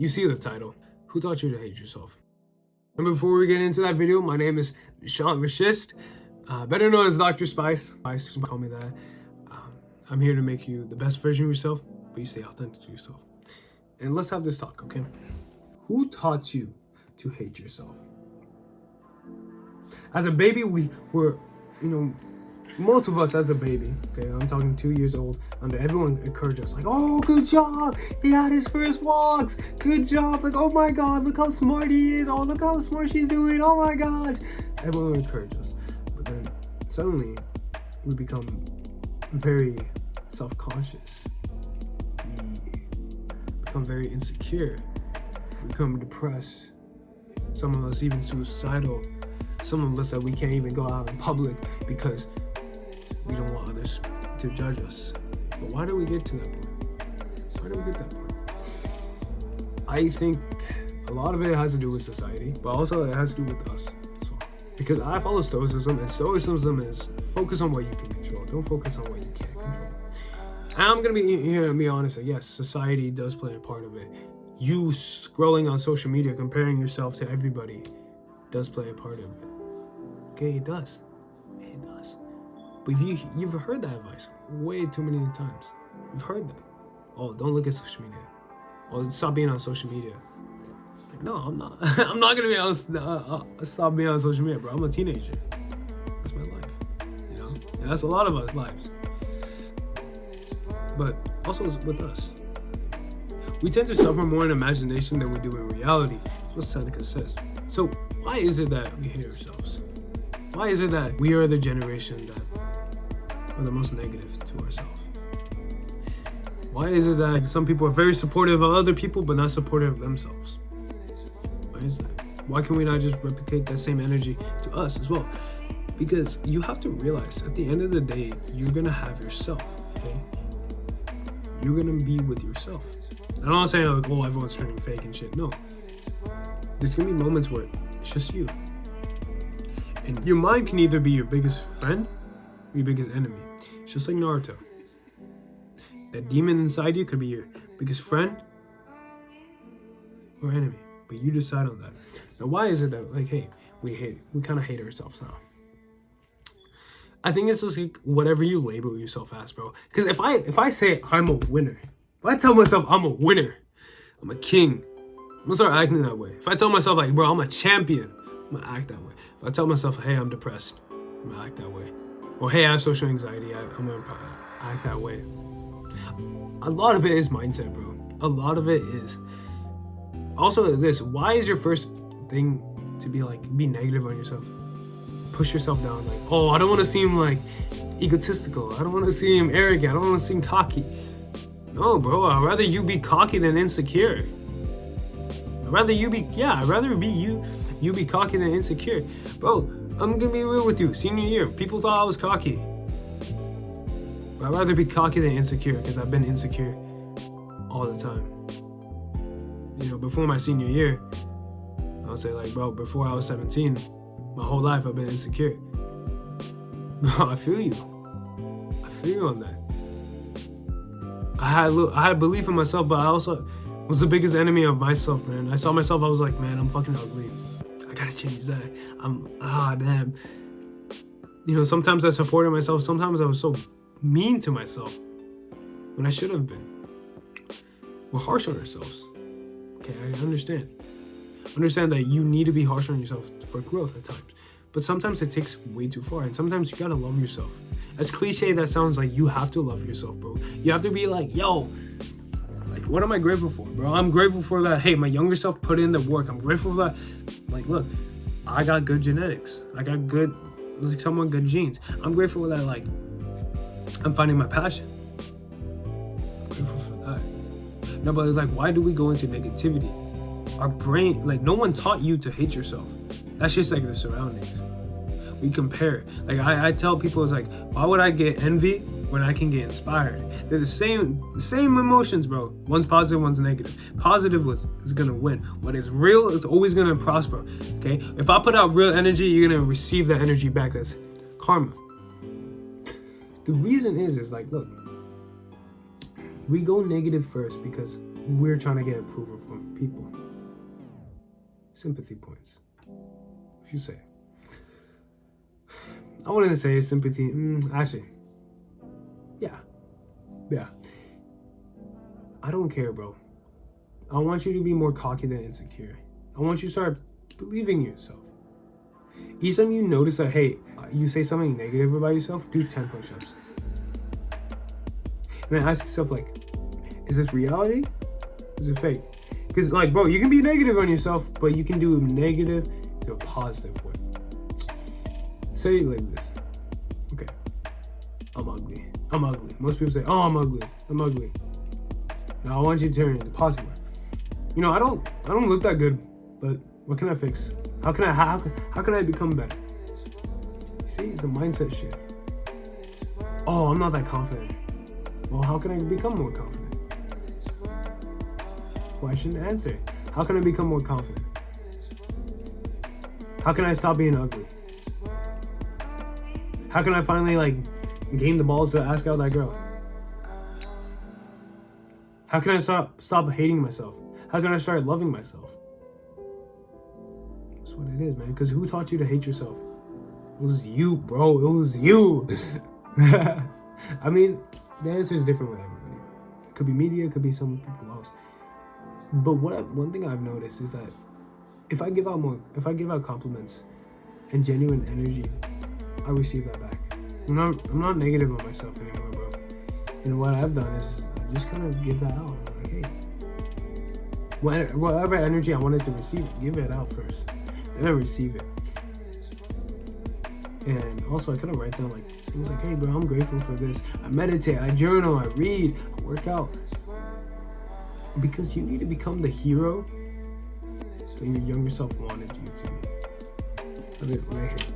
You see the title. Who taught you to hate yourself? And before we get into that video, my name is Nishant, better known as DrSpice. Spice, call me that. I'm here to make you the best version of yourself, but you stay authentic to yourself. And let's have this talk, okay? Who taught you to hate yourself? As a baby, we were, most of us as a baby, okay, I'm talking 2 years old, and everyone encouraged us, like, oh, good job, he had his first walks, good job, like, oh my god, look how smart he is, oh, look how smart she's doing, oh my gosh. Everyone would encourage us, but then suddenly we become very self-conscious, we become very insecure, we become depressed, some of us even suicidal, some of us that we can't even go out in public because we don't want others to judge us. But why do we get to that point? Why do we get that point? I think a lot of it has to do with society, but also it has to do with us as well. Because I follow Stoicism, and Stoicism is focus on what you can control. Don't focus on what you can't control. And I'm gonna be here and be honest that yes, society does play a part of it. You scrolling on social media, comparing yourself to everybody, does play a part of it. Okay, it does. It does. But you've heard that advice way too many times. You've heard that. Oh, don't look at social media. Oh, stop being on social media. Like, no, I'm not. I'm not gonna be on. Stop being on social media, bro. I'm a teenager. That's my life, and that's a lot of our lives. But also with us, we tend to suffer more in imagination than we do in reality. That's what Seneca says. So why is it that we hate ourselves? Why is it that we are the generation that are the most negative to ourselves? Why is it that some people are very supportive of other people but not supportive of themselves? Why is that? Why can we not just replicate that same energy to us as well? Because you have to realize at the end of the day, you're gonna have yourself, okay? You're gonna be with yourself. I'm not saying like, oh, everyone's turning fake and shit. No. There's gonna be moments where it's just you. And your mind can either be your biggest friend or your biggest enemy. It's just like Naruto. That demon inside you could be your biggest friend or enemy. But you decide on that. Now why is it that we kind of hate ourselves now? I think it's just like whatever you label yourself as, bro. Because if I say I'm a winner, if I tell myself I'm a winner, I'm a king, I'm gonna start acting that way. If I tell myself like, bro, I'm a champion, I'm gonna act that way. If I tell myself, hey, I'm depressed, I'm gonna act that way. Or hey, I have social anxiety, I'm gonna act that way. A lot of it is mindset, bro. A lot of it is. Also this, why is your first thing to be negative on yourself? Push yourself down, like, oh, I don't wanna seem like egotistical. I don't wanna seem arrogant. I don't wanna seem cocky. No, bro, I'd rather you be cocky than insecure. I'd rather you be cocky than insecure. Bro, I'm gonna be real with you. Senior year, people thought I was cocky. But I'd rather be cocky than insecure because I've been insecure all the time. Before my senior year, I'll say like, bro, before I was 17, my whole life I've been insecure. Bro, I feel you. I feel you on that. I had belief in myself, but I also was the biggest enemy of myself, man. I saw myself, I was like, man, I'm fucking ugly. I gotta change that. Damn. Sometimes I supported myself. Sometimes I was so mean to myself when I should have been. We're harsh on ourselves. Okay, I understand. Understand that you need to be harsh on yourself for growth at times. But sometimes it takes way too far, and sometimes you gotta love yourself. As cliche that sounds, like, you have to love yourself, bro. You have to be like, yo, like, what am I grateful for, bro? I'm grateful for that, hey, my younger self put in the work. I'm grateful for that. Like, look, I got good genetics. I got somewhat good genes. I'm grateful that, like, I'm finding my passion. I'm grateful for that. No, but like, why do we go into negativity? Our brain, like, no one taught you to hate yourself. That's just like the surroundings. We compare. Like, I tell people, it's like, why would I get envy when I can get inspired? They're the same emotions, bro. One's positive, one's negative. Positive is gonna win. What is real is always gonna prosper. Okay? If I put out real energy, you're gonna receive that energy back. That's karma. The reason is like, look, we go negative first because we're trying to get approval from people. Sympathy points, if you say. I wouldn't say sympathy. Actually, yeah. I don't care, bro. I want you to be more cocky than insecure. I want you to start believing in yourself. Each time you notice that, hey, you say something negative about yourself, do 10 push-ups. And then ask yourself, like, is this reality? Or is it fake? Because, like, bro, you can be negative on yourself, but you can do negative to a positive way. Say it like this. Okay. I'm ugly. Most people say, oh, I'm ugly. Now I want you to turn it into positive way. You know, I don't look that good, but what can I fix? How can I become better? You see, it's a mindset shift. Oh, I'm not that confident. Well, how can I become more confident? Question, answer. How can I become more confident? How can I stop being ugly? How can I finally, like, gain the balls to ask out that girl? How can I stop hating myself? How can I start loving myself? That's what it is, man. Because who taught you to hate yourself? It was you, bro. It was you. I mean, the answer is different with everybody. It could be media, it could be some people else. But one thing I've noticed is that if I give out compliments and genuine energy, I receive that back. I'm not negative on myself anymore, bro. And what I've done is I just kind of give that out. I'm like, hey, whatever energy I wanted to receive, give it out first. Then I receive it. And also I kind of write down like things like, hey, bro, I'm grateful for this. I meditate, I journal, I read, I work out. Because you need to become the hero that your younger self wanted you to be. A bit right here.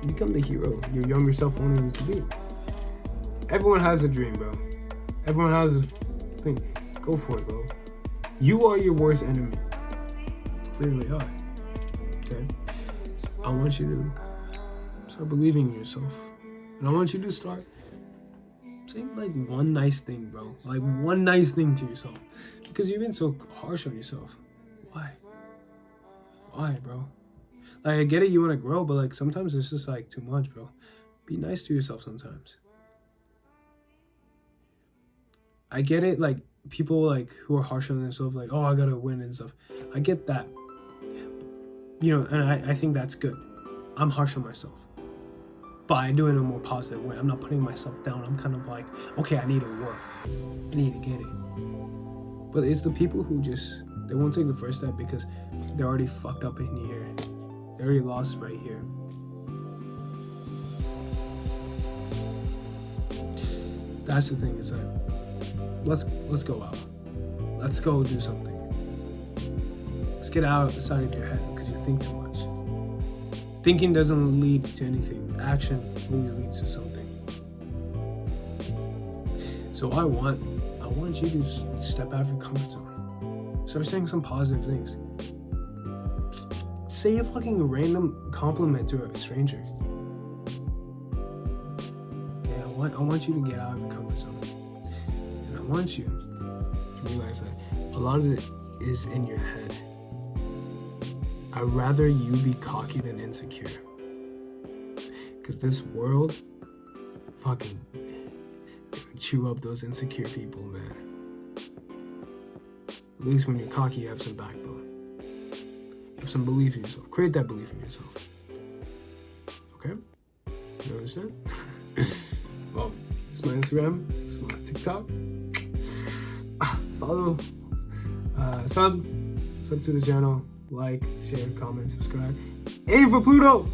Become the hero your younger self wanted you to be. Everyone has a dream, bro. Everyone has a thing. Go for it, bro. You are your worst enemy. Clearly are. Okay? I want you to start believing in yourself. And I want you to start saying like one nice thing, bro. Like one nice thing to yourself. Because you've been so harsh on yourself. Why, bro? Like, I get it, you want to grow, but like sometimes it's just like too much, bro. Be nice to yourself sometimes. I get it, like people like who are harsh on themselves, like, oh, I gotta win and stuff. I get that. You know, and I think that's good. I'm harsh on myself. But I do it in a more positive way. I'm not putting myself down. I'm kind of like, okay, I need to work. I need to get it. But it's the people who just, they won't take the first step because they're already fucked up in here. They're already lost right here. That's the thing, is that let's go out. Let's go do something. Let's get outside of your head because you think too much. Thinking doesn't lead to anything. Action always leads to something. So I want you to step out of your comfort zone. Start saying some positive things. Say a fucking random compliment to a stranger. Yeah, I want you to get out of your comfort zone. And I want you to realize that a lot of it is in your head. I'd rather you be cocky than insecure. Because this world fucking chew up those insecure people, man. At least when you're cocky, you have some backbone. You have some belief in yourself. Create that belief in yourself. Okay? You understand? Well, it's my Instagram. It's my TikTok. Follow. Sub to the channel. Like, share, comment, subscribe. Aim for Pluto!